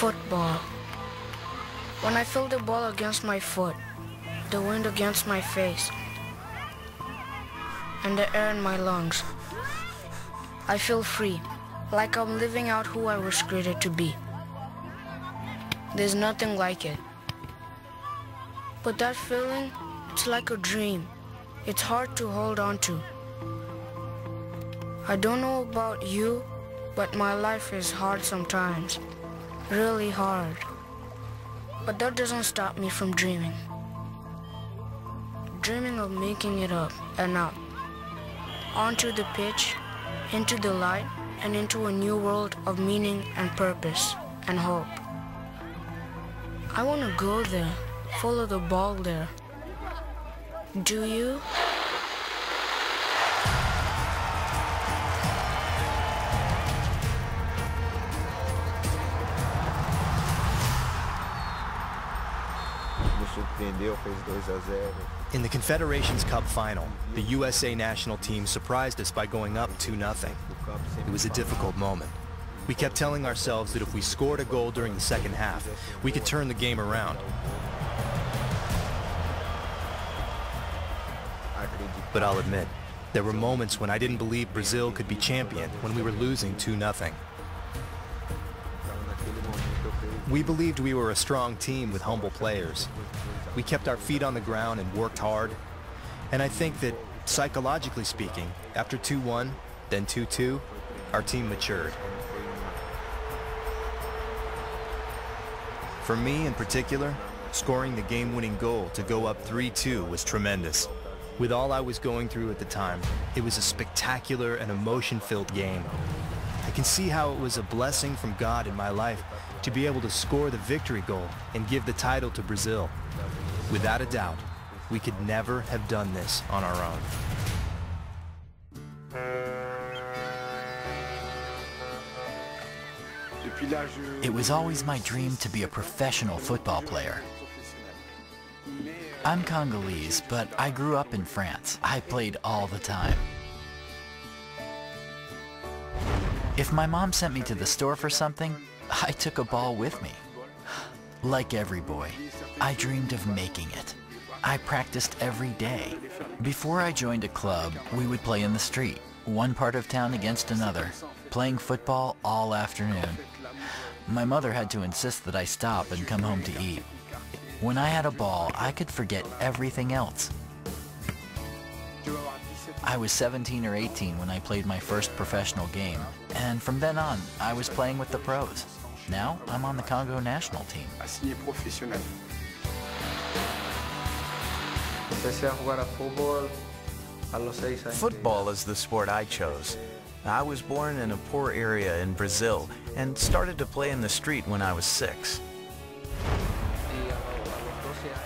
Football. When I feel the ball against my foot, the wind against my face, and the air in my lungs, I feel free, like I'm living out who I was created to be. There's nothing like it. But that feeling, it's like a dream. It's hard to hold on to. I don't know about you, but my life is hard sometimes. Really hard. But that doesn't stop me from dreaming. Dreaming of making it up and up. Onto the pitch, into the light, and into a new world of meaning and purpose and hope. I want to go there, follow the ball there. Do you? In the Confederations Cup final, the USA national team surprised us by going up 2-0. It was a difficult moment. We kept telling ourselves that if we scored a goal during the second half, we could turn the game around. But I'll admit, there were moments when I didn't believe Brazil could be champion when we were losing 2-0. We believed we were a strong team with humble players. We kept our feet on the ground and worked hard. And I think that, psychologically speaking, after 2-1, then 2-2, our team matured. For me in particular, scoring the game-winning goal to go up 3-2 was tremendous. With all I was going through at the time, it was a spectacular and emotion-filled game. I can see how it was a blessing from God in my life to be able to score the victory goal and give the title to Brazil. Without a doubt, we could never have done this on our own. It was always my dream to be a professional football player. I'm Congolese, but I grew up in France. I played all the time. If my mom sent me to the store for something, I took a ball with me. Like every boy, I dreamed of making it. I practiced every day. Before I joined a club, we would play in the street, one part of town against another, playing football all afternoon. My mother had to insist that I stop and come home to eat. When I had a ball, I could forget everything else. I was 17 or 18 when I played my first professional game, and from then on, I was playing with the pros. Now, I'm on the Congo national team. Football is the sport I chose. I was born in a poor area in Brazil and started to play in the street when I was 6.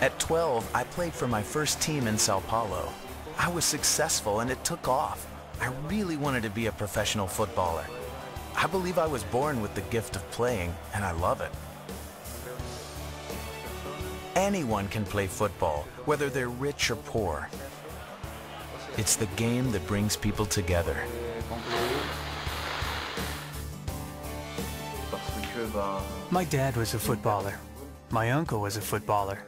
At 12, I played for my first team in Sao Paulo. I was successful and it took off. I really wanted to be a professional footballer. I believe I was born with the gift of playing, and I love it. Anyone can play football, whether they're rich or poor. It's the game that brings people together. My dad was a footballer. My uncle was a footballer.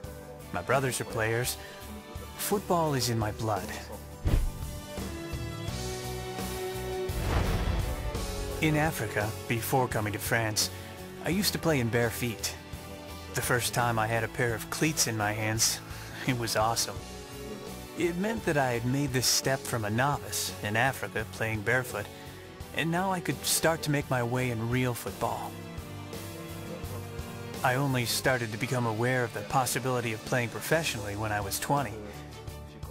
My brothers are players. Football is in my blood. In Africa, before coming to France, I used to play in bare feet. The first time I had a pair of cleats in my hands, it was awesome. It meant that I had made this step from a novice in Africa playing barefoot, and now I could start to make my way in real football. I only started to become aware of the possibility of playing professionally when I was 20.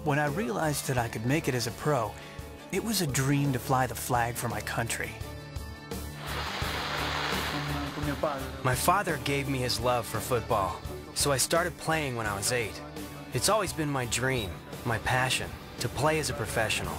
When I realized that I could make it as a pro, it was a dream to fly the flag for my country. My father gave me his love for football, so I started playing when I was 8. It's always been my dream, my passion, to play as a professional.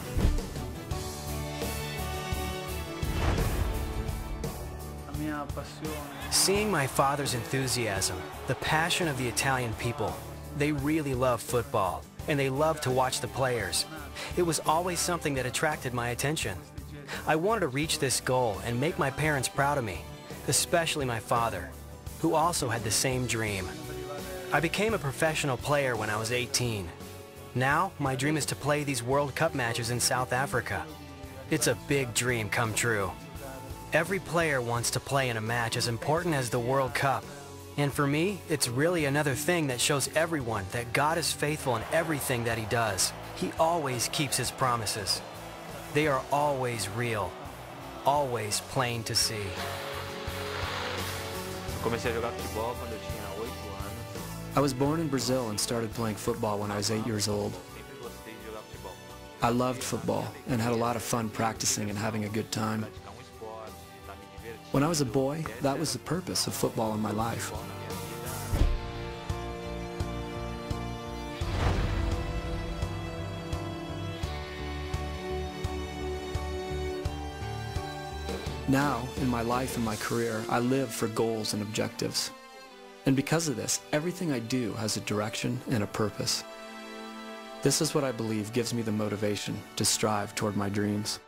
Seeing my father's enthusiasm, the passion of the Italian people, they really love football, and they love to watch the players. It was always something that attracted my attention. I wanted to reach this goal and make my parents proud of me, especially my father. who also had the same dream. I became a professional player when I was 18. Now, my dream is to play these World Cup matches in South Africa. It's a big dream come true. Every player wants to play in a match as important as the World Cup. And for me, it's really another thing that shows everyone that God is faithful in everything that He does. He always keeps His promises. They are always real, always plain to see. I was born in Brazil and started playing football when I was 8 years old. I loved football and had a lot of fun practicing and having a good time. When I was a boy, that was the purpose of football in my life. Now, in my life and my career, I live for goals and objectives. And because of this, everything I do has a direction and a purpose. This is what I believe gives me the motivation to strive toward my dreams.